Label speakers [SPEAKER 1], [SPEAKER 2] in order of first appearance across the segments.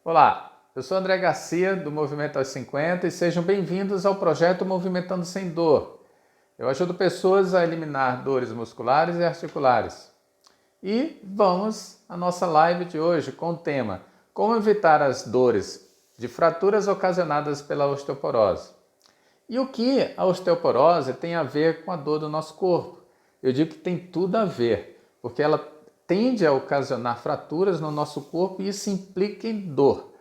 [SPEAKER 1] Olá, eu sou André Garcia do Movimento aos 50 e sejam bem-vindos ao projeto Movimentando Sem Dor. Eu ajudo pessoas a eliminar dores musculares e articulares. E vamos à nossa live de hoje com o tema Como evitar as dores de fraturas ocasionadas pela osteoporose. E o que a osteoporose tem a ver com a dor do nosso corpo? Eu digo que tem tudo a ver, porque ela tende a ocasionar fraturas no nosso corpo e isso implica em dor.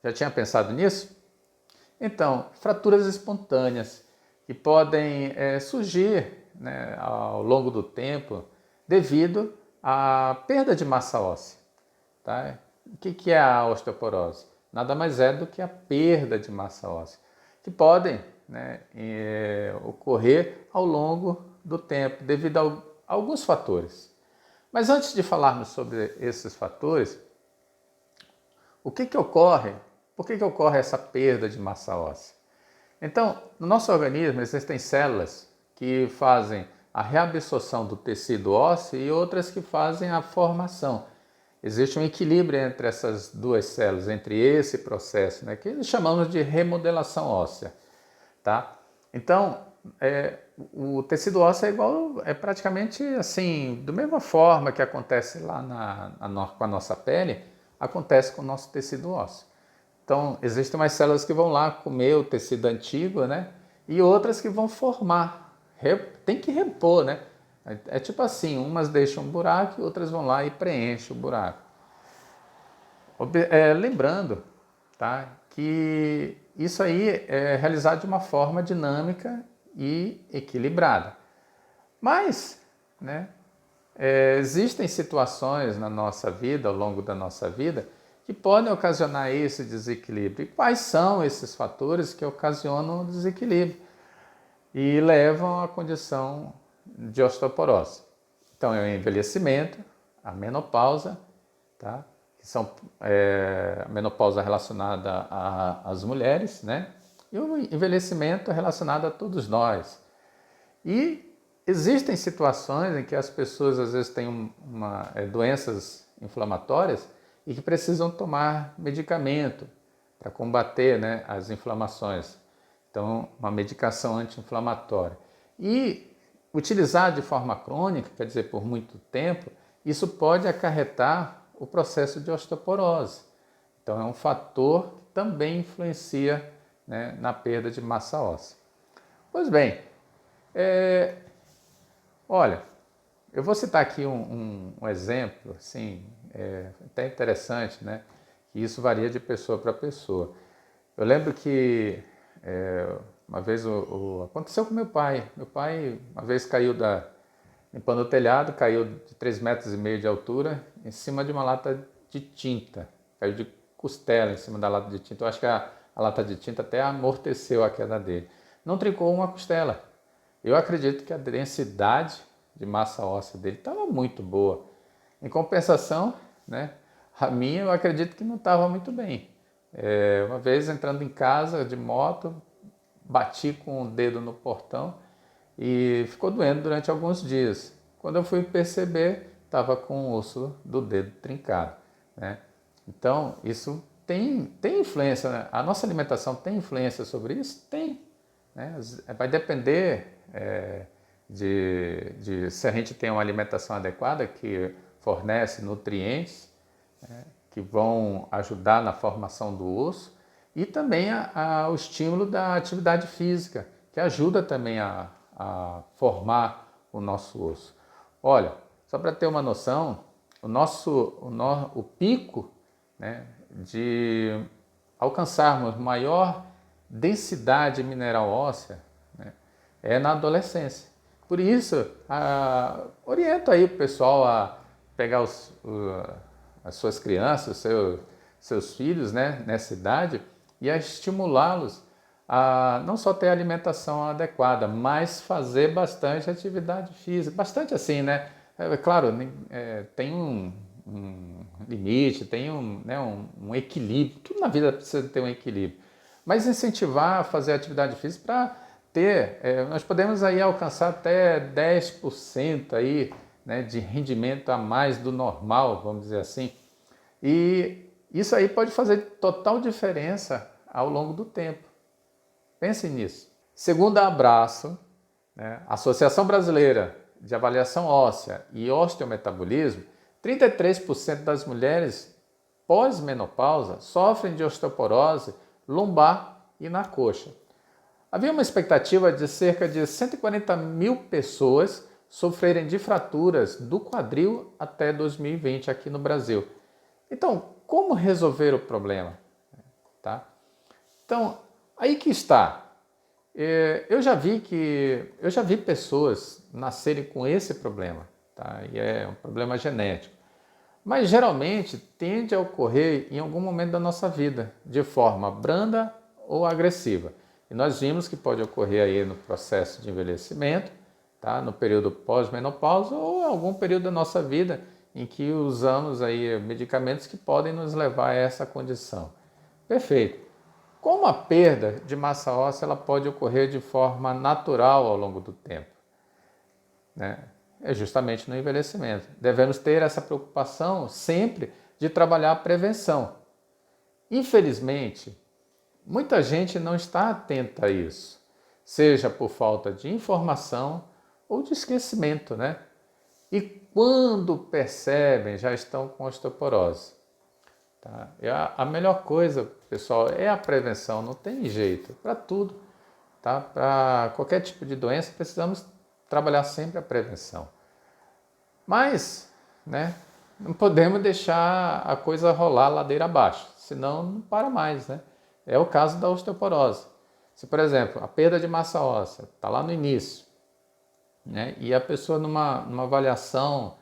[SPEAKER 1] Já tinha pensado nisso? Então, fraturas espontâneas que podem surgir, né, ao longo do tempo devido à perda de massa óssea. Tá? O que é a osteoporose? Nada mais é do que a perda de massa óssea, que podem, né, ocorrer ao longo do tempo devido a alguns fatores. Mas antes de falarmos sobre esses fatores, o que ocorre? Por que ocorre essa perda de massa óssea? Então, no nosso organismo existem células que fazem a reabsorção do tecido ósseo e outras que fazem a formação. Existe um equilíbrio entre essas duas células, entre esse processo, né, que chamamos de remodelação óssea. Tá? Então, o tecido ósseo é praticamente assim, da mesma forma que acontece lá com a nossa pele, acontece com o nosso tecido ósseo. Então, existem umas células que vão lá comer o tecido antigo, né? E outras que vão formar. Tem que repor, né? É tipo assim, umas deixam um buraco e outras vão lá e preenchem o buraco. Lembrando, tá, que isso aí é realizado de uma forma dinâmica e equilibrada. Mas, né, existem situações na nossa vida, ao longo da nossa vida, que podem ocasionar esse desequilíbrio. E quais são esses fatores que ocasionam o desequilíbrio e levam à condição de osteoporose? Então, é o envelhecimento, a menopausa, tá? Que são a menopausa relacionada às mulheres, né? E o envelhecimento relacionado a todos nós. E existem situações em que as pessoas às vezes têm doenças inflamatórias e que precisam tomar medicamento para combater, né, as inflamações. Então, uma medicação anti-inflamatória. E utilizar de forma crônica, quer dizer, por muito tempo, isso pode acarretar o processo de osteoporose. Então, é um fator que também influencia, né, na perda de massa óssea. Pois bem, olha, eu vou citar aqui um exemplo, assim, até interessante, né? Que isso varia de pessoa para pessoa. Eu lembro que uma vez aconteceu com meu pai. Meu pai uma vez caiu limpando o telhado, caiu de 3,5 metros de altura em cima de uma lata de tinta. Caiu de costela em cima da lata de tinta. Eu acho que a lata de tinta até amorteceu a queda dele. Não trincou uma costela. Eu acredito que a densidade de massa óssea dele estava muito boa. Em compensação, né, a minha eu acredito que não estava muito bem. Uma vez entrando em casa de moto, bati com o dedo no portão e ficou doendo durante alguns dias. Quando eu fui perceber, estava com o osso do dedo trincado, né? Então, isso tem influência, né? A nossa alimentação tem influência sobre isso? Tem. Né? Vai depender de se a gente tem uma alimentação adequada que fornece nutrientes, né, que vão ajudar na formação do osso e também o estímulo da atividade física, que ajuda também a formar o nosso osso. Olha, só para ter uma noção, o pico, né, de alcançarmos maior densidade mineral óssea, né, é na adolescência. Por isso, oriento aí o pessoal a pegar as suas crianças, seus filhos, né, nessa idade e a estimulá-los a não só ter alimentação adequada, mas fazer bastante atividade física. Bastante assim, né? Claro, tem um limite, tem um equilíbrio. Tudo na vida precisa ter um equilíbrio. Mas incentivar a fazer atividade física para ter, nós podemos aí alcançar até 10% aí, né, de rendimento a mais do normal, vamos dizer assim. E Isso aí pode fazer total diferença ao longo do tempo. Pense nisso. Segundo a Abraço, né, Associação Brasileira de Avaliação Óssea e Osteometabolismo, 33% das mulheres pós-menopausa sofrem de osteoporose lombar e na coxa. Havia uma expectativa de cerca de 140 mil pessoas sofrerem de fraturas do quadril até 2020 aqui no Brasil. Então, como resolver o problema? Tá? Então, aí que está. Eu já vi pessoas nascerem com esse problema, tá? E é um problema genético. Mas geralmente tende a ocorrer em algum momento da nossa vida, de forma branda ou agressiva. E nós vimos que pode ocorrer aí no processo de envelhecimento, tá? No período pós-menopausa ou em algum período da nossa vida em que usamos aí medicamentos que podem nos levar a essa condição. Perfeito. Como a perda de massa óssea ela pode ocorrer de forma natural ao longo do tempo, né? É justamente no envelhecimento. Devemos ter essa preocupação sempre de trabalhar a prevenção. Infelizmente, muita gente não está atenta a isso, seja por falta de informação ou de esquecimento, né? E quando percebem, já estão com osteoporose. Tá? E a melhor coisa, pessoal, é a prevenção, não tem jeito, para tudo. Tá? Para qualquer tipo de doença, precisamos trabalhar sempre a prevenção. Mas, né, não podemos deixar a coisa rolar ladeira abaixo, senão não para mais, né? É o caso da osteoporose. Se, por exemplo, a perda de massa óssea está lá no início, né, e a pessoa numa avaliação,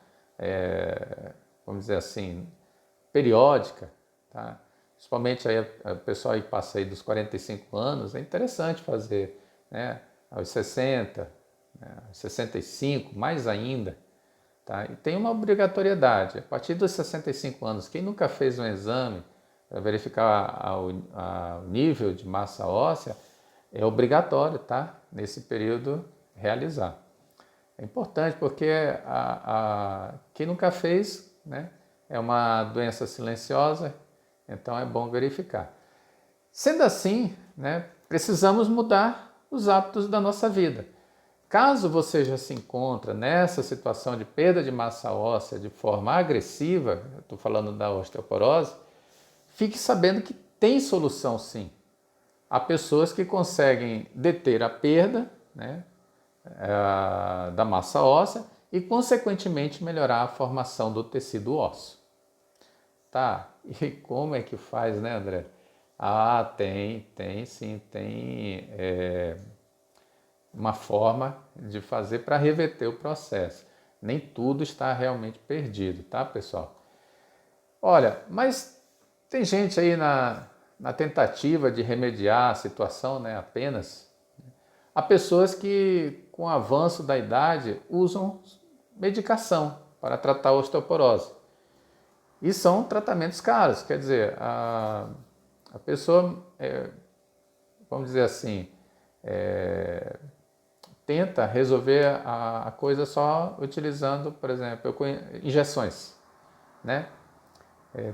[SPEAKER 1] vamos dizer assim, periódica, tá? Principalmente aí a pessoa que passa aí dos 45 anos, é interessante fazer, né, aos 60, né, aos 65, mais ainda. Tá? E tem uma obrigatoriedade, a partir dos 65 anos, quem nunca fez um exame para verificar o nível de massa óssea, é obrigatório, tá? Nesse período, realizar. É importante porque quem nunca fez, né, é uma doença silenciosa, então é bom verificar. Sendo assim, né, precisamos mudar os hábitos da nossa vida. Caso você já se encontra nessa situação de perda de massa óssea de forma agressiva, eu estou falando da osteoporose, fique sabendo que tem solução sim. Há pessoas que conseguem deter a perda, né, da massa óssea e, consequentemente, melhorar a formação do tecido ósseo. Tá, e como é que faz, né, André? Tem sim, tem uma forma de fazer para reverter o processo. Nem tudo está realmente perdido, tá, pessoal? Olha, mas tem gente aí na tentativa de remediar a situação, né, apenas. Há pessoas que, com o avanço da idade, usam medicação para tratar a osteoporose. E são tratamentos caros, quer dizer, a pessoa, vamos dizer assim, tenta resolver a coisa só utilizando, por exemplo, injeções, né?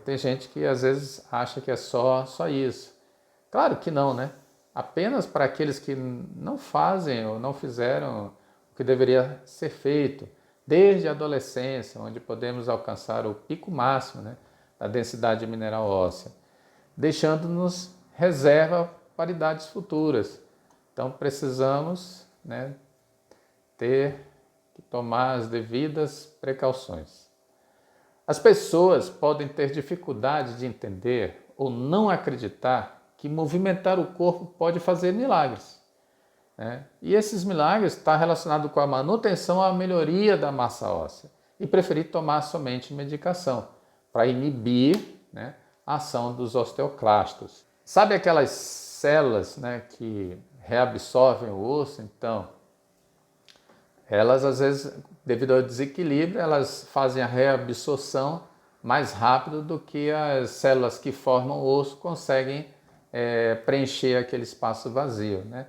[SPEAKER 1] Tem gente que às vezes acha que é só isso. Claro que não, né? Apenas para aqueles que não fazem ou não fizeram o que deveria ser feito desde a adolescência, onde podemos alcançar o pico máximo, né, da densidade mineral óssea, deixando-nos reserva para idades futuras. Então precisamos, né, ter que tomar as devidas precauções. As pessoas podem ter dificuldade de entender ou não acreditar que movimentar o corpo pode fazer milagres, né? E esses milagres estão relacionados com a manutenção, a melhoria da massa óssea e preferir tomar somente medicação para inibir, né, a ação dos osteoclastos. Sabe aquelas células, né, que reabsorvem o osso? Então, elas às vezes, devido ao desequilíbrio, elas fazem a reabsorção mais rápido do que as células que formam o osso conseguem preencher aquele espaço vazio, né?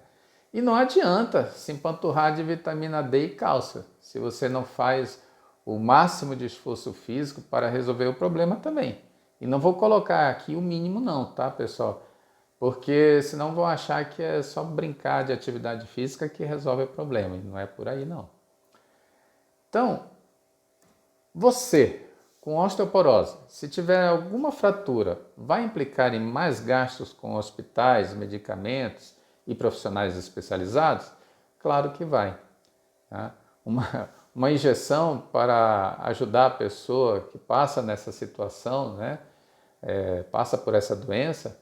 [SPEAKER 1] E não adianta se empanturrar de vitamina D e cálcio, se você não faz o máximo de esforço físico para resolver o problema também. E não vou colocar aqui o mínimo não, tá, pessoal? Porque senão vão achar que é só brincar de atividade física que resolve o problema. E não é por aí não. Então, você com osteoporose, se tiver alguma fratura, vai implicar em mais gastos com hospitais, medicamentos e profissionais especializados? Claro que vai. Tá? Uma injeção para ajudar a pessoa que passa nessa situação, né, passa por essa doença,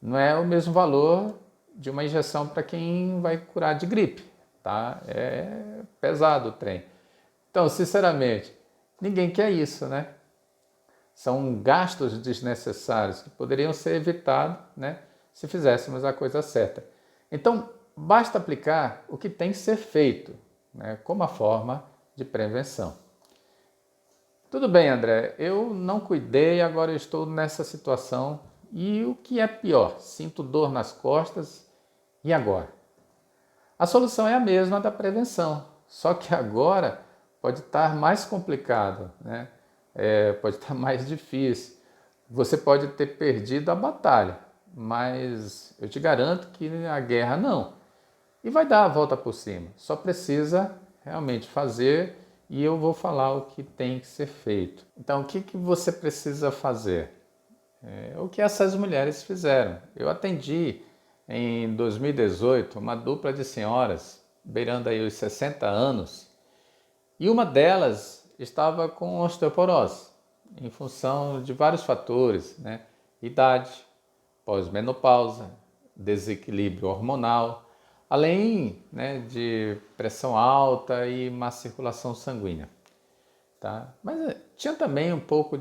[SPEAKER 1] não é o mesmo valor de uma injeção para quem vai curar de gripe. Tá? É pesado o trem. Então, sinceramente, ninguém quer isso, né? São gastos desnecessários que poderiam ser evitados, né, se fizéssemos a coisa certa. Então, basta aplicar o que tem que ser feito, né, como a forma de prevenção. Tudo bem, André, eu não cuidei, agora eu estou nessa situação e o que é pior, sinto dor nas costas e agora? A solução é a mesma da prevenção, só que agora pode estar mais complicado, né? Pode estar mais difícil. Você pode ter perdido a batalha, mas eu te garanto que a guerra não. E vai dar a volta por cima. Só precisa realmente fazer e eu vou falar o que tem que ser feito. Então, o que você precisa fazer? O que essas mulheres fizeram. Eu atendi em 2018 uma dupla de senhoras, beirando aí os 60 anos, e uma delas estava com osteoporose, em função de vários fatores, né? Idade, pós-menopausa, desequilíbrio hormonal, além, né, de pressão alta e má circulação sanguínea. Tá? Mas tinha também um pouco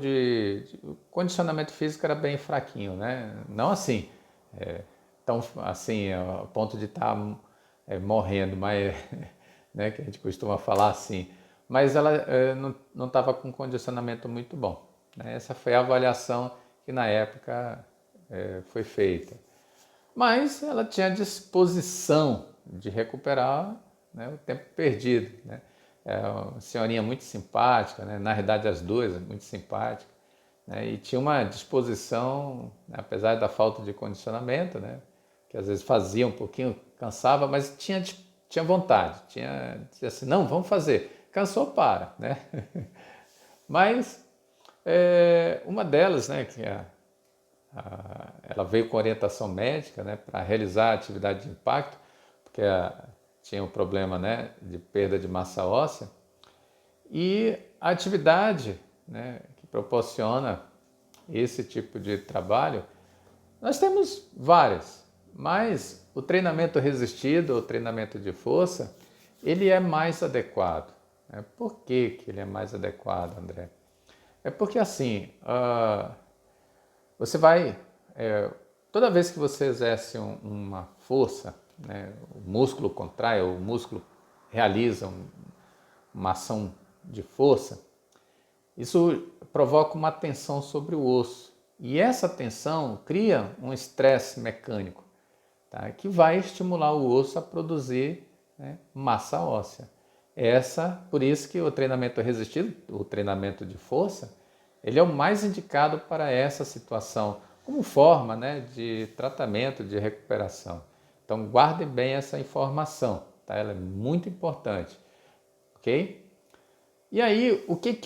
[SPEAKER 1] o condicionamento físico era bem fraquinho, né? Não assim, tão assim, a ponto de estar morrendo, mas, né, que a gente costuma falar assim. Mas ela não estava com condicionamento muito bom. Né? Essa foi a avaliação que na época foi feita. Mas ela tinha disposição de recuperar, né, o tempo perdido. Né? É uma senhorinha muito simpática, né? Na realidade as duas muito simpáticas, né? E tinha uma disposição, né, apesar da falta de condicionamento, né, que às vezes fazia um pouquinho, cansava, mas tinha vontade, tinha assim, não, vamos fazer. Cansou, para. Né? Mas uma delas, né, que ela veio com orientação médica, né, para realizar a atividade de impacto, porque tinha um problema, né, de perda de massa óssea, e a atividade, né, que proporciona esse tipo de trabalho, nós temos várias, mas o treinamento resistido, o treinamento de força, ele é mais adequado. Né? Por que ele é mais adequado, André? É porque assim, você vai, toda vez que você exerce uma força, né, o músculo contrai, o músculo realiza uma ação de força, isso provoca uma tensão sobre o osso. E essa tensão cria um estresse mecânico, tá, que vai estimular o osso a produzir, né, massa óssea. Por isso que o treinamento resistido, o treinamento de força, ele é o mais indicado para essa situação, como forma, né, de tratamento, de recuperação. Então guarde bem essa informação, tá? Ela é muito importante, ok? E aí, o que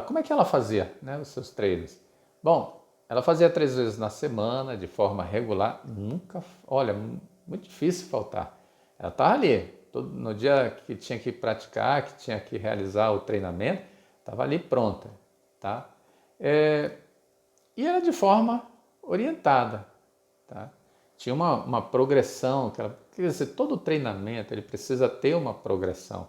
[SPEAKER 1] como é que ela fazia, né, os seus treinos? Bom, ela fazia 3 vezes na semana, de forma regular, olha, muito difícil faltar. Ela estava ali, no dia que tinha que praticar, que tinha que realizar o treinamento, estava ali pronta, tá? E era de forma orientada, tá? Tinha uma progressão, quer dizer, todo treinamento ele precisa ter uma progressão,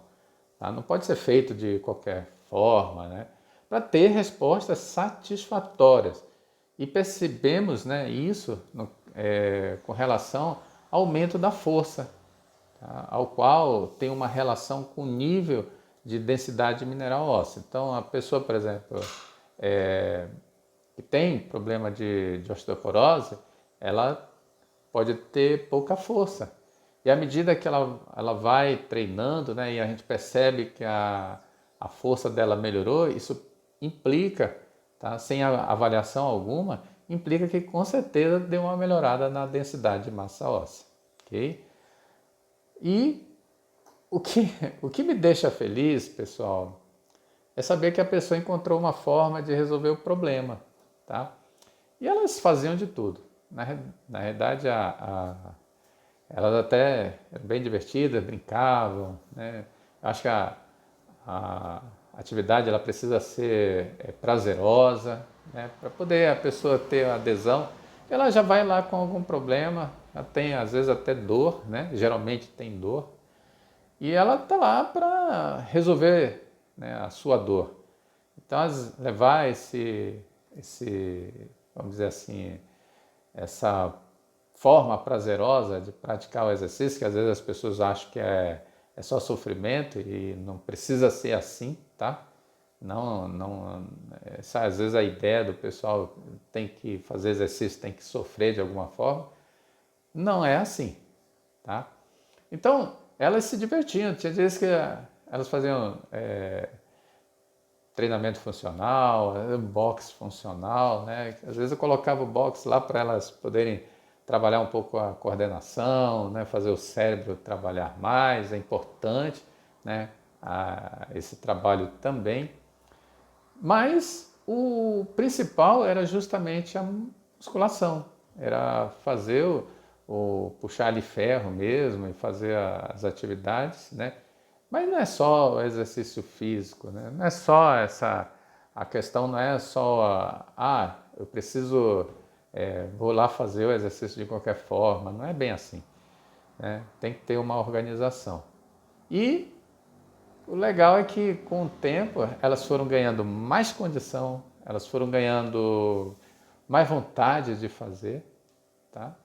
[SPEAKER 1] tá? Não pode ser feito de qualquer forma, né? Para ter respostas satisfatórias. E percebemos, né, isso com relação ao aumento da força, tá? Ao qual tem uma relação com o nível de densidade mineral óssea. Então, a pessoa, por exemplo, que tem problema de osteoporose, ela pode ter pouca força. E à medida que ela vai treinando, né, e a gente percebe que a força dela melhorou, isso implica tá? Sem avaliação alguma, implica que com certeza deu uma melhorada na densidade de massa óssea, ok? E o que me deixa feliz, pessoal, é saber que a pessoa encontrou uma forma de resolver o problema, tá? E elas faziam de tudo. Na realidade, elas até eram bem divertidas, brincavam, né? Acho que a atividade ela precisa ser prazerosa, né? Para poder a pessoa ter adesão. Ela já vai lá com algum problema, ela tem às vezes até dor, né? Geralmente tem dor, e ela está lá para resolver, né, a sua dor. Então, levar vamos dizer assim, essa forma prazerosa de praticar o exercício, que às vezes as pessoas acham que é só sofrimento e não precisa ser assim, tá? Não, às vezes a ideia do pessoal tem que fazer exercício, tem que sofrer de alguma forma. Não é assim, tá? Então, elas se divertiam. Tinha dias que elas faziam treinamento funcional, boxe funcional, né? Às vezes eu colocava o boxe lá para elas poderem trabalhar um pouco a coordenação, né? Fazer o cérebro trabalhar mais, é importante, né? Esse trabalho também. Mas o principal era justamente a musculação, era fazer o puxar ali ferro mesmo e fazer as atividades, né? Mas não é só o exercício físico, né? Não é só a questão não é só eu preciso, vou lá fazer o exercício de qualquer forma, não é bem assim, né? Tem que ter uma organização. E o legal é que com o tempo elas foram ganhando mais condição, elas foram ganhando mais vontade de fazer, tá?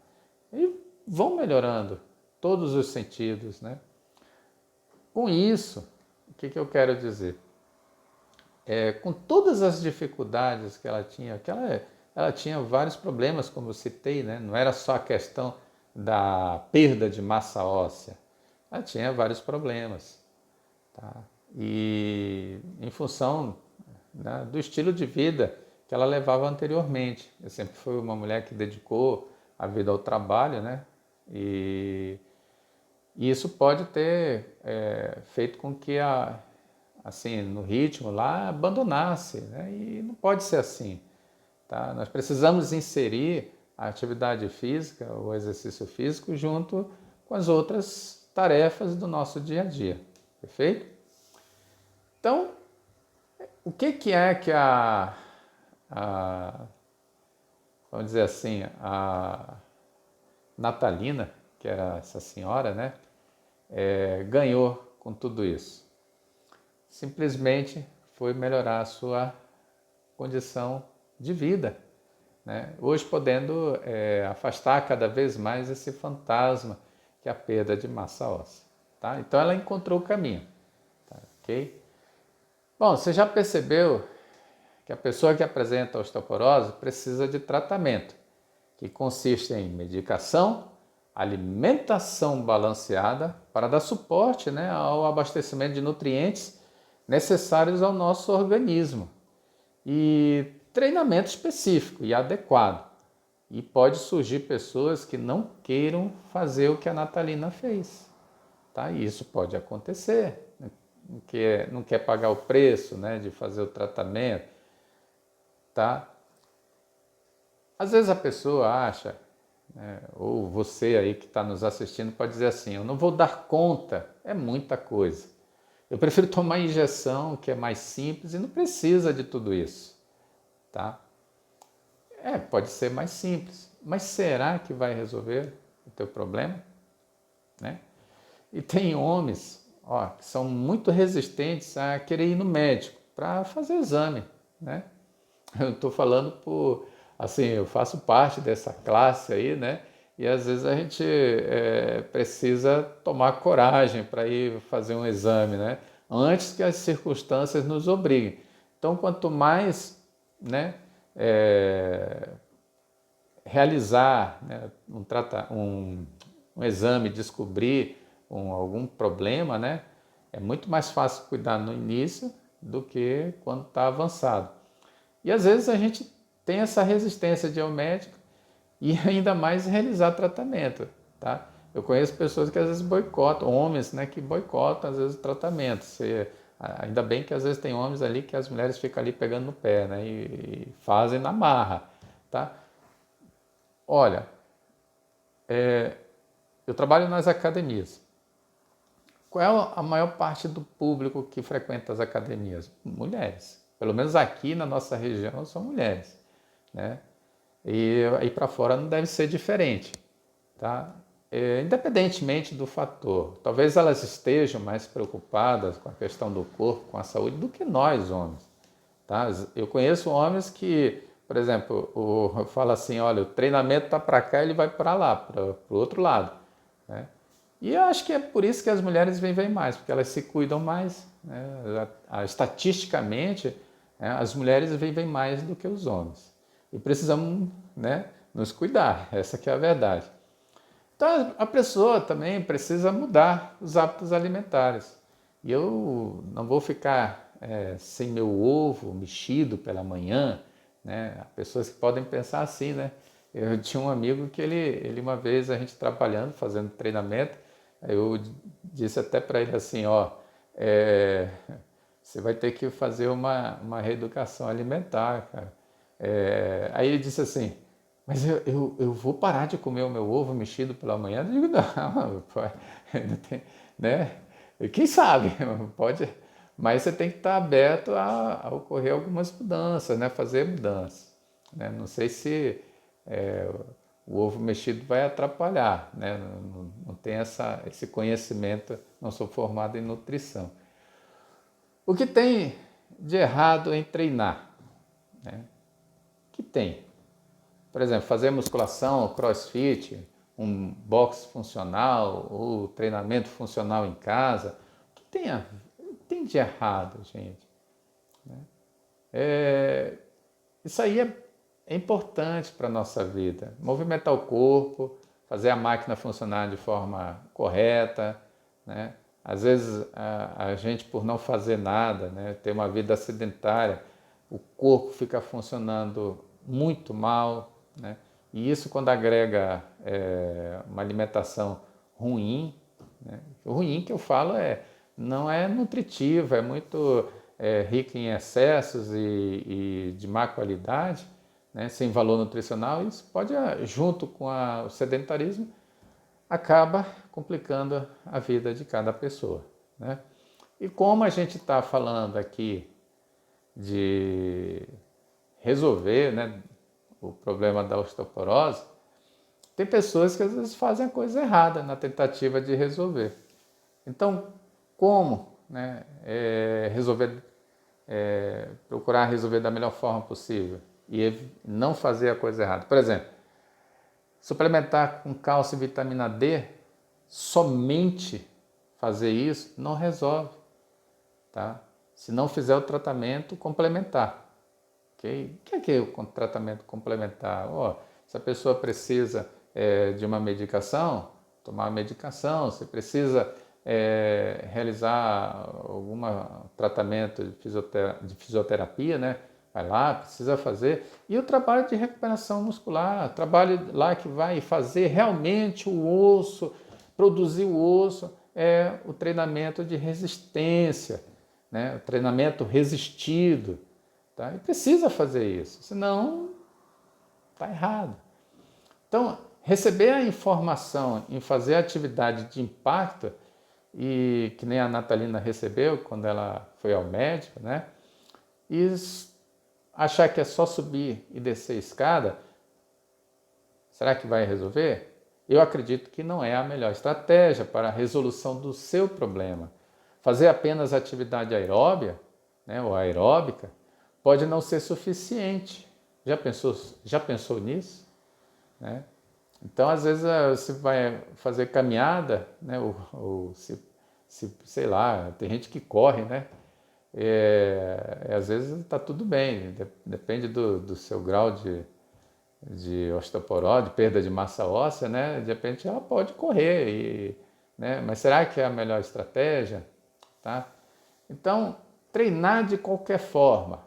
[SPEAKER 1] E vão melhorando todos os sentidos, né? Com isso, o que eu quero dizer? Com todas as dificuldades que ela tinha, ela tinha vários problemas, como eu citei, né? Não era só a questão da perda de massa óssea, ela tinha vários problemas, tá? E em função, né, do estilo de vida que ela levava anteriormente. Eu sempre fui uma mulher que dedicou a vida ao trabalho, né? E isso pode ter feito com que, assim, no ritmo lá, abandonasse, né? E não pode ser assim, tá? Nós precisamos inserir a atividade física, o exercício físico, junto com as outras tarefas do nosso dia a dia, perfeito? Então, o que é que vamos dizer assim, a Natalina, que era essa senhora, né, ganhou com tudo isso? Simplesmente foi melhorar a sua condição de vida, né? Hoje podendo afastar cada vez mais esse fantasma que é a perda de massa óssea, tá? Então ela encontrou o caminho, tá? Ok? Bom, você já percebeu que a pessoa que apresenta osteoporose precisa de tratamento, que consiste em medicação, alimentação balanceada para dar suporte, né, ao abastecimento de nutrientes necessários ao nosso organismo e treinamento específico e adequado. E pode surgir pessoas que não queiram fazer o que a Natalina fez, tá? E isso pode acontecer, que não quer pagar o preço, né, de fazer o tratamento, tá? Às vezes a pessoa acha, né, ou você aí que está nos assistindo pode dizer assim, eu não vou dar conta, é muita coisa. Eu prefiro tomar injeção, que é mais simples e não precisa de tudo isso, tá? Pode ser mais simples, mas será que vai resolver o teu problema, né? E tem homens, que são muito resistentes a querer ir no médico para fazer exame, né? Eu estou falando assim, eu faço parte dessa classe aí, né? E às vezes a gente precisa tomar coragem para ir fazer um exame, né? Antes que as circunstâncias nos obriguem. Então, quanto mais, né, realizar, né, um exame, descobrir algum problema, né, é muito mais fácil cuidar no início do que quando está avançado. E às vezes a gente tem essa resistência de ir ao médico e ainda mais realizar tratamento, tá? Eu conheço pessoas que às vezes boicotam, homens, né, que boicotam às vezes o tratamento. Ainda bem que às vezes tem homens ali que as mulheres ficam ali pegando no pé, né, e fazem na marra, tá? Olha, eu trabalho nas academias. Qual é a maior parte do público que frequenta as academias? Mulheres. Pelo menos aqui na nossa região são mulheres, né? E aí para fora não deve ser diferente, tá? Independentemente do fator, talvez elas estejam mais preocupadas com a questão do corpo, com a saúde, do que nós homens, tá? Eu conheço homens que, por exemplo, eu falo assim, olha, o treinamento está para cá, ele vai para lá, para o outro lado, né? E eu acho que é por isso que as mulheres vivem mais, porque elas se cuidam mais, né? Estatisticamente, né, as mulheres vivem mais do que os homens. E precisamos, né, nos cuidar, essa que é a verdade. Então a pessoa também precisa mudar os hábitos alimentares. E eu não vou ficar sem meu ovo mexido pela manhã, né? Há pessoas que podem pensar assim, né? Eu tinha um amigo que ele uma vez, a gente trabalhando, fazendo treinamento, eu disse até para ele assim, ó, você vai ter que fazer uma reeducação alimentar, cara. Aí ele disse assim, mas eu vou parar de comer o meu ovo mexido pela manhã? Eu digo, não, pô, não tem, né? Quem sabe, pode, mas você tem que estar aberto a ocorrer algumas mudanças, né? Fazer mudanças, né? Não sei se o ovo mexido vai atrapalhar, né? Não tenho esse conhecimento, não sou formado em nutrição. O que tem de errado em treinar? Né? O que tem? Por exemplo, fazer musculação, crossfit, um boxe funcional ou treinamento funcional em casa. O que tem de errado, gente? Isso aí é importante para a nossa vida. Movimentar o corpo, fazer a máquina funcionar de forma correta, né? Às vezes a gente, por não fazer nada, né, ter uma vida sedentária, o corpo fica funcionando muito mal, né? E isso quando agrega uma alimentação ruim, né? O ruim que eu falo não é nutritiva, é muito rica em excessos e de má qualidade, né? Sem valor nutricional, isso pode, junto com o sedentarismo, acaba complicando a vida de cada pessoa, né? E como a gente está falando aqui de resolver, né, o problema da osteoporose, tem pessoas que às vezes fazem a coisa errada na tentativa de resolver. Então, como, né, procurar resolver da melhor forma possível e não fazer a coisa errada? Por exemplo, suplementar com cálcio e vitamina D, somente fazer isso não resolve, tá? Se não fizer o tratamento complementar. Okay? O que é o tratamento complementar? Se a pessoa precisa de uma medicação, tomar uma medicação. Se precisa realizar algum tratamento de fisioterapia, né? Vai lá, precisa fazer. E o trabalho de recuperação muscular, trabalho lá que vai fazer realmente o osso, produzir o osso, é o treinamento de resistência, né? O treinamento resistido. Tá? E precisa fazer isso, senão está errado. Então, receber a informação em fazer atividade de impacto, e que nem a Natalina recebeu quando ela foi ao médico, né? E achar que é só subir e descer a escada, será que vai resolver? Eu acredito que não é a melhor estratégia para a resolução do seu problema. Fazer apenas atividade aeróbia, né, ou aeróbica, pode não ser suficiente. Já pensou nisso? Né? Então, às vezes, você vai fazer caminhada, né, ou sei lá, tem gente que corre, né? Às vezes está tudo bem, depende do seu grau de osteoporose, de perda de massa óssea, né? De repente ela pode correr, né? Mas será que é a melhor estratégia? Tá? Então, treinar de qualquer forma,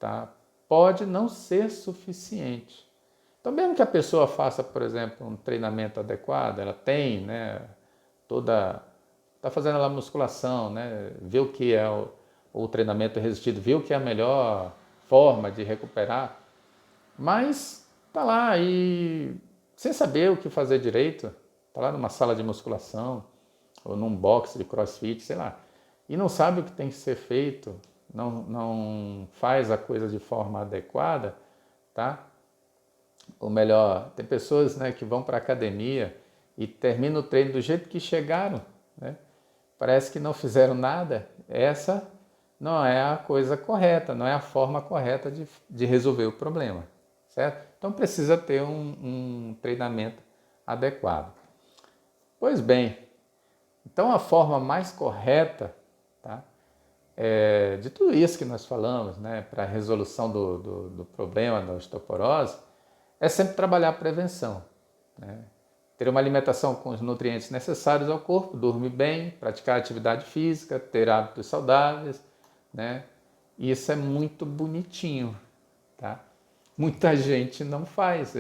[SPEAKER 1] tá? Pode não ser suficiente. Então, mesmo que a pessoa faça, por exemplo, um treinamento adequado, ela tem, né, está fazendo lá musculação, né, vê o que é o treinamento resistido, vê o que é a melhor forma de recuperar, mas está lá e sem saber o que fazer direito, está lá numa sala de musculação ou num box de crossfit, sei lá, e não sabe o que tem que ser feito, não faz a coisa de forma adequada, tá? Ou melhor, tem pessoas, né, que vão para a academia e terminam o treino do jeito que chegaram, né? Parece que não fizeram nada. Essa não é a coisa correta, não é a forma correta de resolver o problema, certo? Então precisa ter um treinamento adequado. Pois bem, então a forma mais correta, tá, de tudo isso que nós falamos, né, para a resolução do problema da osteoporose, é sempre trabalhar a prevenção, né? Ter uma alimentação com os nutrientes necessários ao corpo, dormir bem, praticar atividade física, ter hábitos saudáveis, né? Isso é muito bonitinho, tá? Muita gente não faz.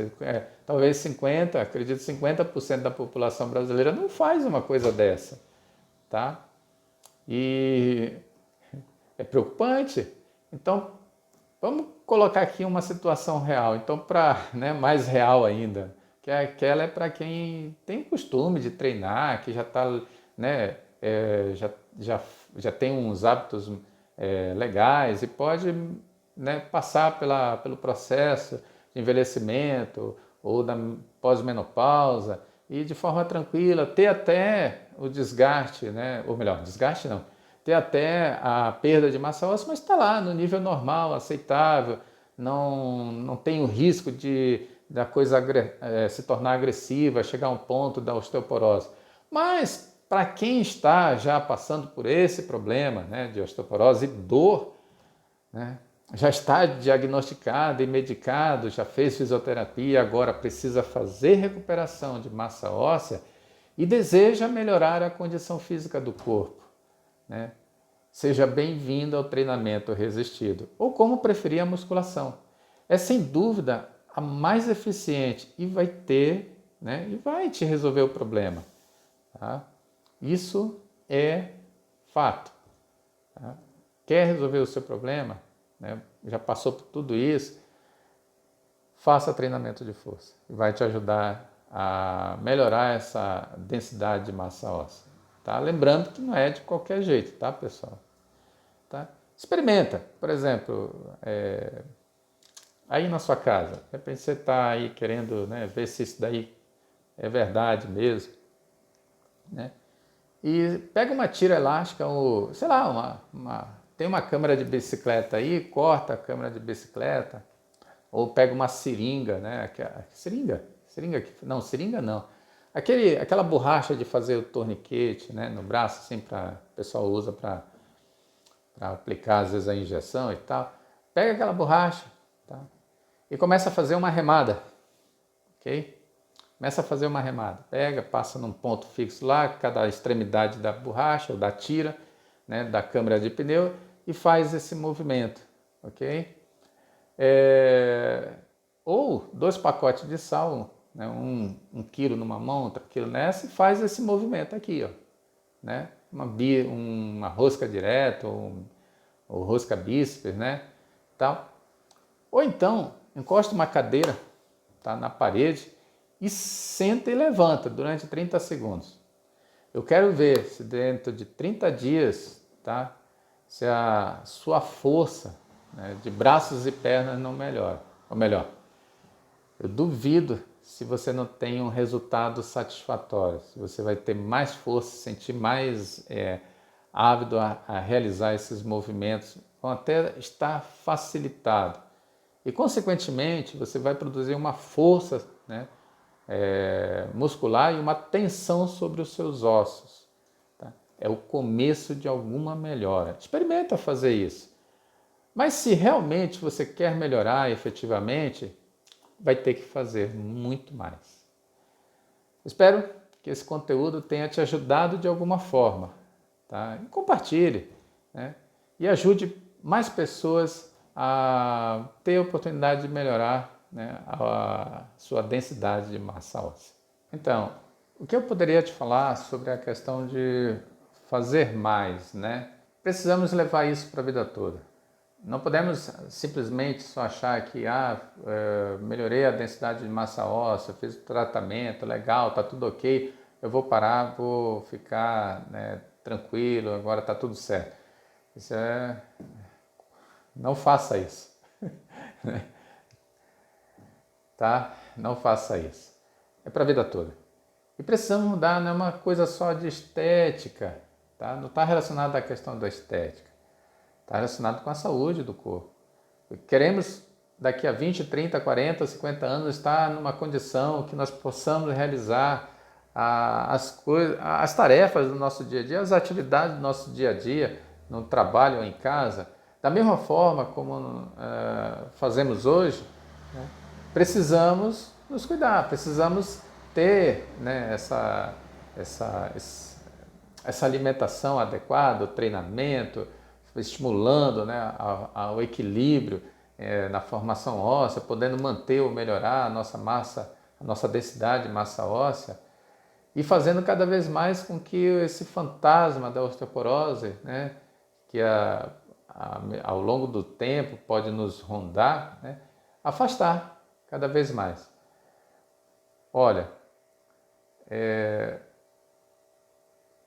[SPEAKER 1] Talvez 50% da população brasileira não faz uma coisa dessa, tá? E é preocupante. Então, vamos colocar aqui uma situação real. Então, para, né, mais real ainda, que aquela é para quem tem o costume de treinar, que já está, né, já tem uns hábitos legais e pode, né, passar pelo processo de envelhecimento ou da pós-menopausa e de forma tranquila, ter até o desgaste, né, ou melhor, desgaste não, ter até a perda de massa óssea, mas está lá no nível normal, aceitável, não tem o risco da coisa se tornar agressiva, chegar a um ponto da osteoporose. Mas para quem está já passando por esse problema, né, de osteoporose e dor, né, já está diagnosticado e medicado, já fez fisioterapia, agora precisa fazer recuperação de massa óssea e deseja melhorar a condição física do corpo, né? Seja bem-vindo ao treinamento resistido, ou como preferir a musculação. É sem dúvida a mais eficiente e vai ter, né, e vai te resolver o problema, tá? Isso é fato, tá? Quer resolver o seu problema, né, já passou por tudo isso, faça treinamento de força e vai te ajudar a melhorar essa densidade de massa óssea, tá? Lembrando que não é de qualquer jeito, tá, pessoal? Tá? Experimenta, por exemplo, aí na sua casa, de repente você está aí querendo, né, ver se isso daí é verdade mesmo, né? E pega uma tira elástica ou, sei lá, tem uma câmera de bicicleta aí, corta a câmera de bicicleta, ou pega uma seringa, né? Seringa não. Aquela borracha de fazer o torniquete, né, no braço, assim, o pessoal usa para aplicar às vezes a injeção e tal. Pega aquela borracha, tá, e começa a fazer uma remada, ok? Começa a fazer uma remada. Pega, passa num ponto fixo lá, cada extremidade da borracha ou da tira, né, da câmara de pneu e faz esse movimento, ok? Ou 2 pacotes de sal, né, um quilo numa mão, outro quilo nessa, e faz esse movimento aqui, ó, né? Uma rosca direta ou rosca bíceps, né? Tal. Ou então, encosta uma cadeira, tá, na parede e senta e levanta durante 30 segundos. Eu quero ver se dentro de 30 dias, tá, se a sua força, né, de braços e pernas não melhora. Ou melhor, eu duvido se você não tem um resultado satisfatório, se você vai ter mais força, se sentir mais ávido a realizar esses movimentos, vão até estar facilitado. E, consequentemente, você vai produzir uma força, né, muscular e uma tensão sobre os seus ossos. Tá? É o começo de alguma melhora. Experimenta fazer isso. Mas se realmente você quer melhorar efetivamente, vai ter que fazer muito mais. Espero que esse conteúdo tenha te ajudado de alguma forma, tá? E compartilhe, né? E ajude mais pessoas a ter a oportunidade de melhorar, né, a sua densidade de massa óssea. Então, o que eu poderia te falar sobre a questão de fazer mais, né? Precisamos levar isso para a vida toda. Não podemos simplesmente só achar que melhorei a densidade de massa óssea, fiz o tratamento, legal, tá tudo ok, eu vou parar, vou ficar, né, tranquilo, agora tá tudo certo. Não faça isso. Tá? Não faça isso. É para a vida toda. E precisamos mudar, não é uma coisa só de estética, tá? Não está relacionado à questão da estética. Está relacionado com a saúde do corpo. Queremos, daqui a 20, 30, 40, 50 anos, estar numa condição que nós possamos realizar as tarefas do nosso dia a dia, as atividades do nosso dia a dia, no trabalho ou em casa, da mesma forma como fazemos hoje, né? Precisamos nos cuidar, precisamos ter, né, essa alimentação adequada, o treinamento, estimulando, né, ao equilíbrio na formação óssea, podendo manter ou melhorar a nossa massa, a nossa densidade de massa óssea, e fazendo cada vez mais com que esse fantasma da osteoporose, né, que ao longo do tempo pode nos rondar, né, afastar cada vez mais. Olha,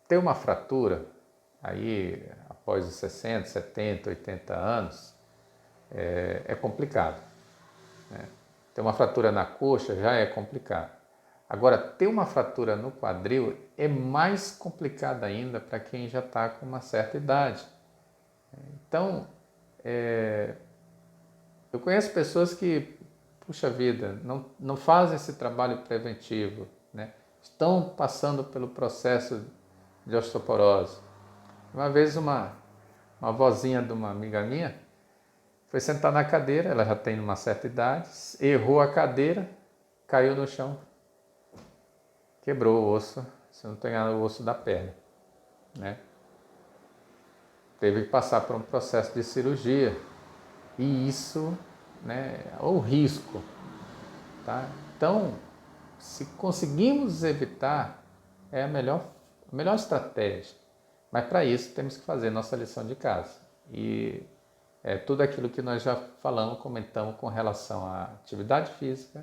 [SPEAKER 1] ter uma fratura aí após os 60, 70, 80 anos é complicado, né? Ter uma fratura na coxa já é complicado. Agora, ter uma fratura no quadril é mais complicado ainda para quem já está com uma certa idade. Então, eu conheço pessoas que, puxa vida, não fazem esse trabalho preventivo, né? Estão passando pelo processo de osteoporose. Uma vez uma vozinha de uma amiga minha foi sentar na cadeira, ela já tem uma certa idade, errou a cadeira, caiu no chão, quebrou o osso, se não tem o osso da perna, né? Teve que passar por um processo de cirurgia. E isso, né, é o risco, tá? Então, se conseguimos evitar, é a melhor estratégia. Mas para isso temos que fazer nossa lição de casa. E tudo aquilo que nós já falamos, comentamos com relação à atividade física,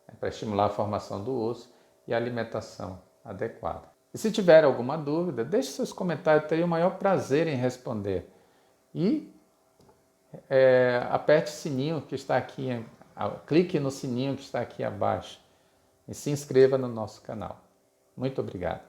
[SPEAKER 1] né, para estimular a formação do osso e a alimentação adequada. E se tiver alguma dúvida, deixe seus comentários, eu teria o maior prazer em responder. E aperte o sininho que está aqui, clique no sininho que está aqui abaixo e se inscreva no nosso canal. Muito obrigado.